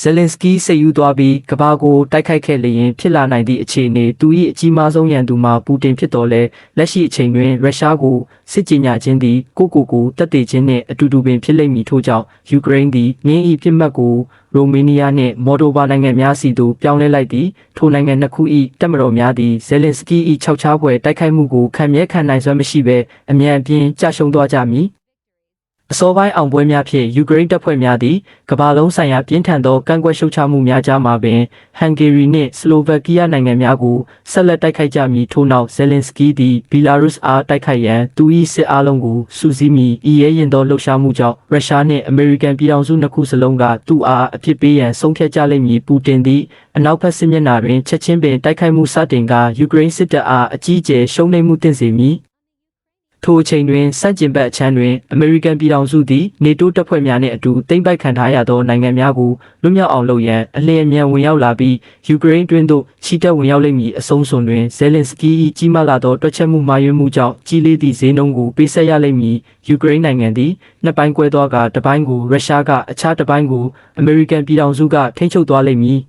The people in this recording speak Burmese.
Zelensky စိတ်ယူသွားပြီးကဘာကိုတိုက်ခိုက်ခဲ့လျင်ဖြစ်လာနိုင်သည့်အခြေအနေသူ၏အကြီးမားဆုံးရန်သူမှာပူတင်ဖြစ်တော်လဲလက်ရှိအချိန်တွင်ရုရှားကိုစစ်ကြေညာခြင်းသည်ကိုတပ်တည်ခြင်းနှင့်အတူတူပင်ဖြစ်လိမ့်မည်ထို့ကြောင့်ယူကရိန်းသည်ငင်း၏ပြစ်မှတ်ကိုရိုမေးနီးယားနှင့်မော်ဒိုဗာနိုင်ငံများစီသို့ပြောင်းလဲလိုက်သည်ထိုနိုင်ငံနှစ်ခု၏တပ်မတော်များသည် Zelensky ၏ခြောက်ခြားဖွယ်တိုက်ခိုက်မှုကိုခံမြဲခံနိုင်စွမ်းမရှိဘဲအမြန်အပြင်းကျရှုံးသွားကြမည်အစောပိုင်းအောင်ပွဲများဖြင့်ယူကရိန်းတပ်ဖွဲ့များသည်ကမ္ဘာလုံးဆိုင်ရာပြင်းထန်သောကန့်ကွက်ရှုတ်ချမှုများကြားမှာပင်ဟန်ဂေရီနှင့်စလိုဗက်ကီးယားနိုင်ငံများကိုဆက်လက်တိုက်ခိုက်ကြမည်ထို့နောက် Zelensky သည်ဘီလာရုစ်အားတိုက်ခိုက်ရန်သူ၏စစ်အားလုံးကိုစုစည်းမည်ဤရဲရင်သောလှုပ်ရှားမှုကြောင့်ရုရှားနှင့်အမေရိကန်ပြည်ထောင်စုနှစ်ခုစလုံးကသူ့အားအဖြစ်ပေးရန်ဆုံးဖြတ်ကြလိမ့်မည်ပူတင်သည်အနောက်ဘက်စစ်မျက်နှာတွင်ချက်ချင်းပင်တိုက်ခိုက်မှုစတင်ကယူကရိန်းစစ်တပ်အားအကြီးအကျယ်ရှုံးနိမ့်မှုတင်စေမည်ထိုအချိန်တွင်စန့်ကျင်ဘက်အခြမ်းတွင်အမေရိကန်ပြည်ထောင်စုသည်နေတိုးတပ်ဖွဲ့များနှင့်အတူသိမ်းပိုက်ခံထားရသောနိုင်ငံများကိုလွတ်မြောက်အောင်လုပ်ရန်အလျင်အမြန်ဝင်ရောက်လာပြီးယူကရိန်းတွင်သို့ချီတက်ဝင်ရောက်လိမ့်မည်အဆုံးစွန်တွင် Zelensky ၏ကြီးမားလာသောတွက်ချက်မှုမှားယွင်းမှုကြောင့်ကြီးလေးသည့်ဈေးနှုန်းကိုပေးဆက်ရလိမ့်မည်ယူကရိန်းနိုင်ငံသည်နှစ်ပိုင်းကွဲသွားကတစ်ပိုင်းကိုရုရှားကအခြားတစ်ပိုင်းကိုအမေရိကန်ပြည်ထောင်စုကထိန်းချုပ်သွားလိမ့်မည်